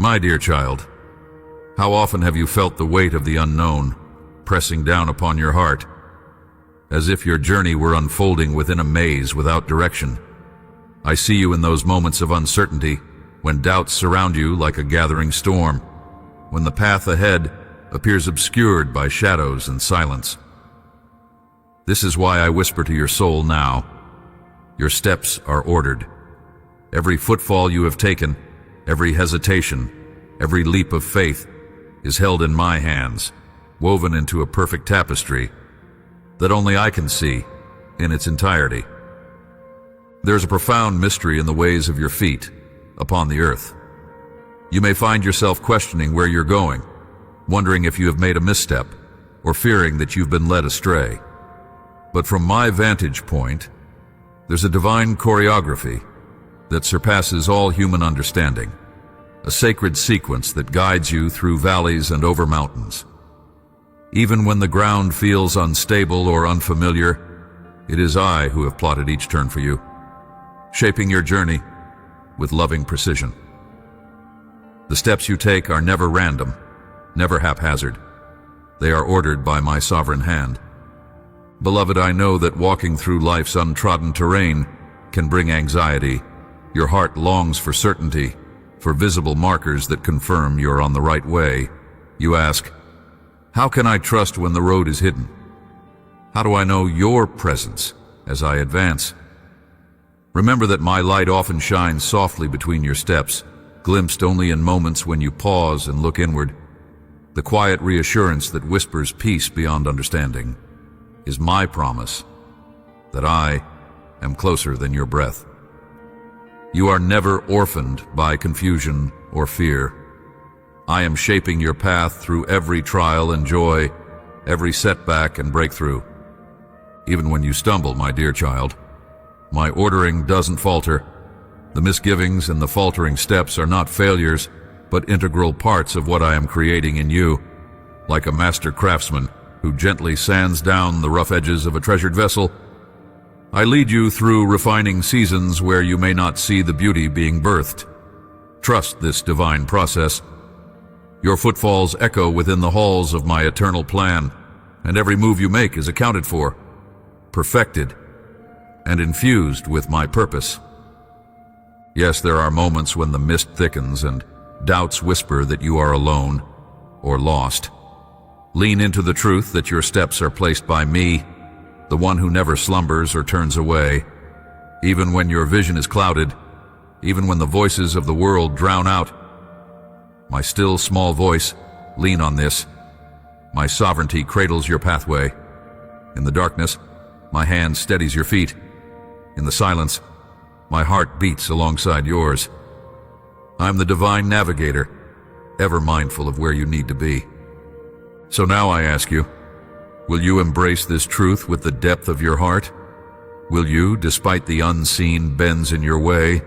My dear child, how often have you felt the weight of the unknown pressing down upon your heart, as if your journey were unfolding within a maze without direction? I see you in those moments of uncertainty, when doubts surround you like a gathering storm, when the path ahead appears obscured by shadows and silence. This is why I whisper to your soul now. Your steps are ordered. Every footfall you have taken, every hesitation, every leap of faith is held in my hands, woven into a perfect tapestry that only I can see in its entirety. There's a profound mystery in the ways of your feet upon the earth. You may find yourself questioning where you're going, wondering if you have made a misstep, or fearing that you've been led astray. But from my vantage point, there's a divine choreography that surpasses all human understanding, a sacred sequence that guides you through valleys and over mountains. Even when the ground feels unstable or unfamiliar, it is I who have plotted each turn for you, shaping your journey with loving precision. The steps you take are never random, never haphazard. They are ordered by my sovereign hand. Beloved, I know that walking through life's untrodden terrain can bring anxiety. Your heart longs for certainty, for visible markers that confirm you're on the right way. You ask, how can I trust when the road is hidden? How do I know your presence as I advance? Remember that my light often shines softly between your steps, glimpsed only in moments when you pause and look inward. The quiet reassurance that whispers peace beyond understanding is my promise that I am closer than your breath. You are never orphaned by confusion or fear. I am shaping your path through every trial and joy, every setback and breakthrough. Even when you stumble, my dear child, my ordering doesn't falter. The misgivings and the faltering steps are not failures, but integral parts of what I am creating in you. Like a master craftsman who gently sands down the rough edges of a treasured vessel, I lead you through refining seasons where you may not see the beauty being birthed. Trust this divine process. Your footfalls echo within the halls of my eternal plan, and every move you make is accounted for, perfected, and infused with my purpose. Yes, there are moments when the mist thickens and doubts whisper that you are alone or lost. Lean into the truth that your steps are placed by me, the one who never slumbers or turns away. Even when your vision is clouded, even when the voices of the world drown out, my still small voice, lean on this. My sovereignty cradles your pathway. In the darkness, my hand steadies your feet. In the silence, my heart beats alongside yours. I'm the divine navigator, ever mindful of where you need to be. So now I ask you, will you embrace this truth with the depth of your heart? Will you, despite the unseen bends in your way,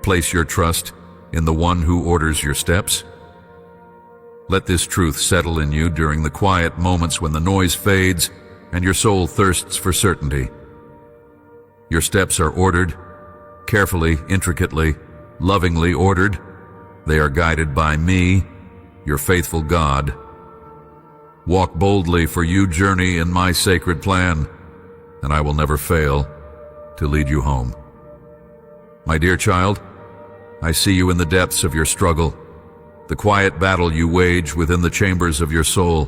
place your trust in the one who orders your steps? Let this truth settle in you during the quiet moments when the noise fades and your soul thirsts for certainty. Your steps are ordered, carefully, intricately, lovingly ordered. They are guided by me, your faithful God. Walk boldly, for you journey in my sacred plan, and I will never fail to lead you home. My dear child, I see you in the depths of your struggle, the quiet battle you wage within the chambers of your soul.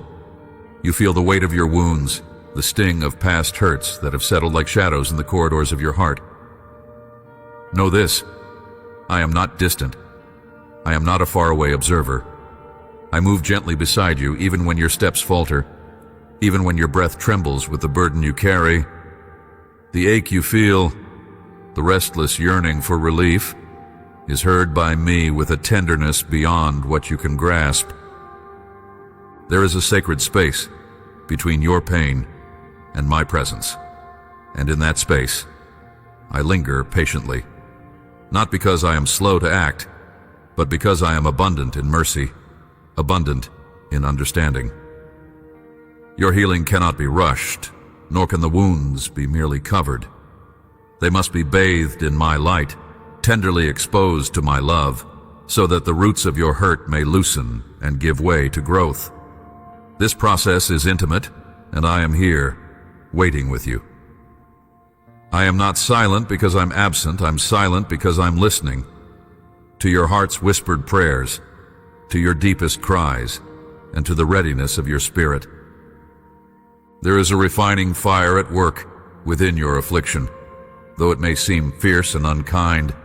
You feel the weight of your wounds, the sting of past hurts that have settled like shadows in the corridors of your heart. Know this, I am not distant. I am not a faraway observer. I move gently beside you even when your steps falter, even when your breath trembles with the burden you carry. The ache you feel, the restless yearning for relief, is heard by me with a tenderness beyond what you can grasp. There is a sacred space between your pain and my presence, and in that space, I linger patiently, not because I am slow to act, but because I am abundant in mercy, abundant in understanding. Your healing cannot be rushed, nor can the wounds be merely covered. They must be bathed in my light, tenderly exposed to my love. so that the roots of your hurt may loosen and give way to growth. This process is intimate, and I am here, waiting with you. I am not silent because I'm absent. I'm silent because I'm listening to your heart's whispered prayers, to your deepest cries, and to the readiness of your spirit. There is a refining fire at work within your affliction. Though it may seem fierce and unkind,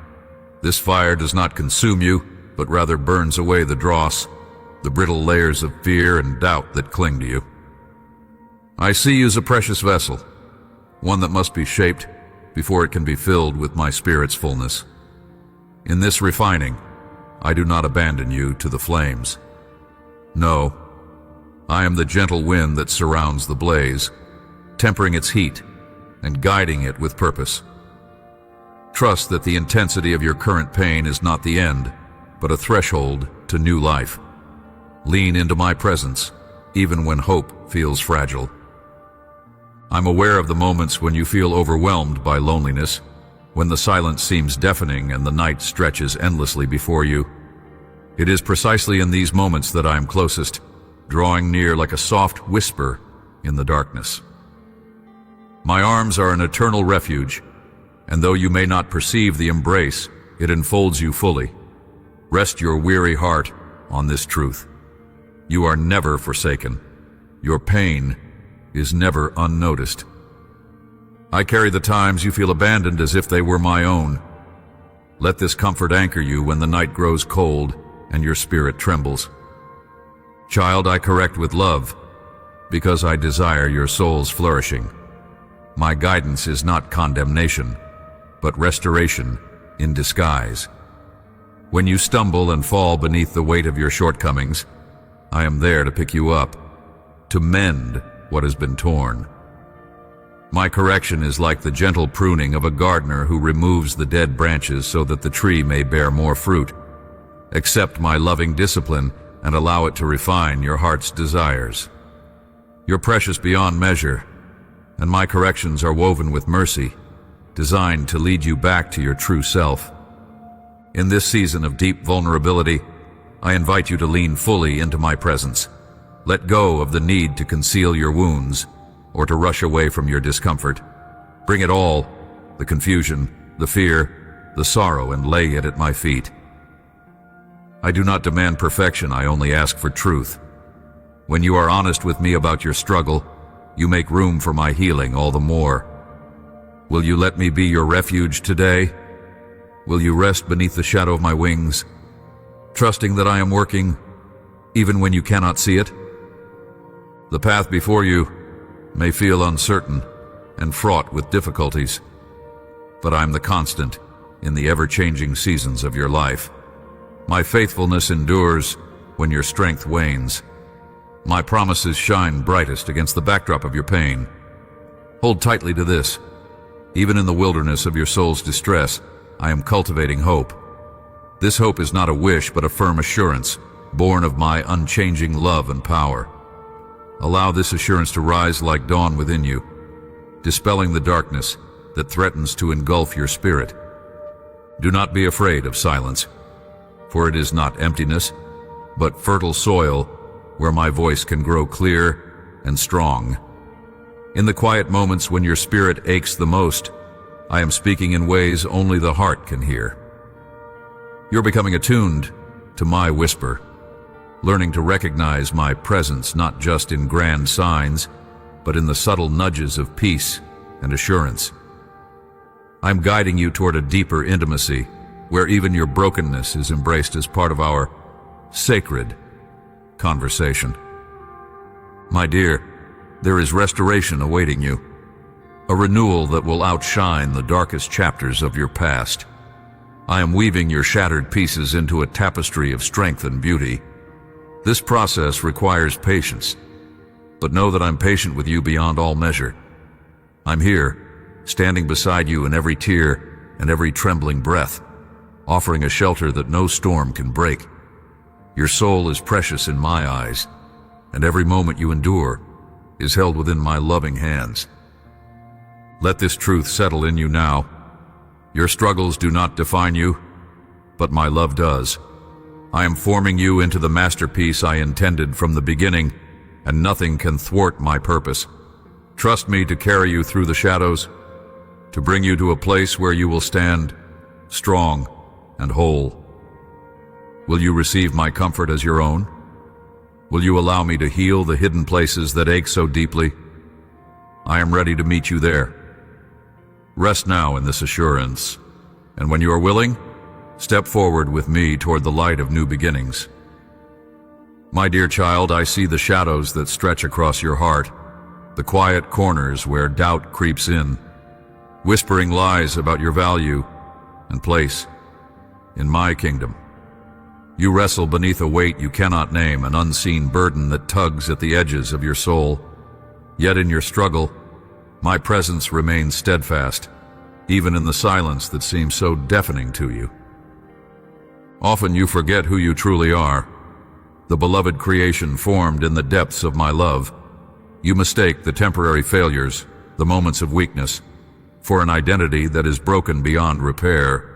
this fire does not consume you, but rather burns away the dross, the brittle layers of fear and doubt that cling to you. I see you as a precious vessel, one that must be shaped before it can be filled with my Spirit's fullness. In this refining, I do not abandon you to the flames. No, I am the gentle wind that surrounds the blaze, tempering its heat and guiding it with purpose. Trust that the intensity of your current pain is not the end, but a threshold to new life. Lean into my presence, even when hope feels fragile. I'm aware of the moments when you feel overwhelmed by loneliness, when the silence seems deafening and the night stretches endlessly before you. It is precisely in these moments that I am closest, drawing near like a soft whisper in the darkness. My arms are an eternal refuge, and though you may not perceive the embrace, it enfolds you fully. Rest your weary heart on this truth. You are never forsaken. Your pain is never unnoticed. I carry the times you feel abandoned as if they were my own. Let this comfort anchor you when the night grows cold and your spirit trembles. Child, I correct with love, because I desire your soul's flourishing. My guidance is not condemnation, but restoration in disguise. When you stumble and fall beneath the weight of your shortcomings, I am there to pick you up, to mend what has been torn. My correction is like the gentle pruning of a gardener who removes the dead branches so that the tree may bear more fruit. Accept my loving discipline and allow it to refine your heart's desires. You're precious beyond measure, and my corrections are woven with mercy, designed to lead you back to your true self. In this season of deep vulnerability, I invite you to lean fully into my presence. Let go of the need to conceal your wounds or to rush away from your discomfort. Bring it all, the confusion, the fear, the sorrow, and lay it at my feet. I do not demand perfection, I only ask for truth. When you are honest with me about your struggle, you make room for my healing all the more. Will you let me be your refuge today? Will you rest beneath the shadow of my wings, trusting that I am working even when you cannot see it? The path before you may feel uncertain and fraught with difficulties, but I'm the constant in the ever-changing seasons of your life. My faithfulness endures when your strength wanes. My promises shine brightest against the backdrop of your pain. Hold tightly to this. Even in the wilderness of your soul's distress, I am cultivating hope. This hope is not a wish, but a firm assurance, born of my unchanging love and power. Allow this assurance to rise like dawn within you, dispelling the darkness that threatens to engulf your spirit. Do not be afraid of silence, for it is not emptiness, but fertile soil where my voice can grow clear and strong. In the quiet moments when your spirit aches the most, I am speaking in ways only the heart can hear. You're becoming attuned to my whisper, learning to recognize my presence not just in grand signs, but in the subtle nudges of peace and assurance. I'm guiding you toward a deeper intimacy, where even your brokenness is embraced as part of our sacred conversation. My dear, there is restoration awaiting you, a renewal that will outshine the darkest chapters of your past. I am weaving your shattered pieces into a tapestry of strength and beauty. This process requires patience, but know that I'm patient with you beyond all measure. I'm here, standing beside you in every tear and every trembling breath, offering a shelter that no storm can break. Your soul is precious in my eyes, and every moment you endure is held within my loving hands. Let this truth settle in you now. Your struggles do not define you, but my love does. I am forming you into the masterpiece I intended from the beginning, and nothing can thwart my purpose. Trust me to carry you through the shadows, to bring you to a place where you will stand strong and whole. Will you receive my comfort as your own? Will you allow me to heal the hidden places that ache so deeply? I am ready to meet you there. Rest now in this assurance, and when you are willing, step forward with me toward the light of new beginnings. My dear child, I see the shadows that stretch across your heart, the quiet corners where doubt creeps in, whispering lies about your value and place in my kingdom. You wrestle beneath a weight you cannot name, an unseen burden that tugs at the edges of your soul. Yet in your struggle, my presence remains steadfast, even in the silence that seems so deafening to you. Often you forget who you truly are, the beloved creation formed in the depths of my love. You mistake the temporary failures, the moments of weakness, for an identity that is broken beyond repair.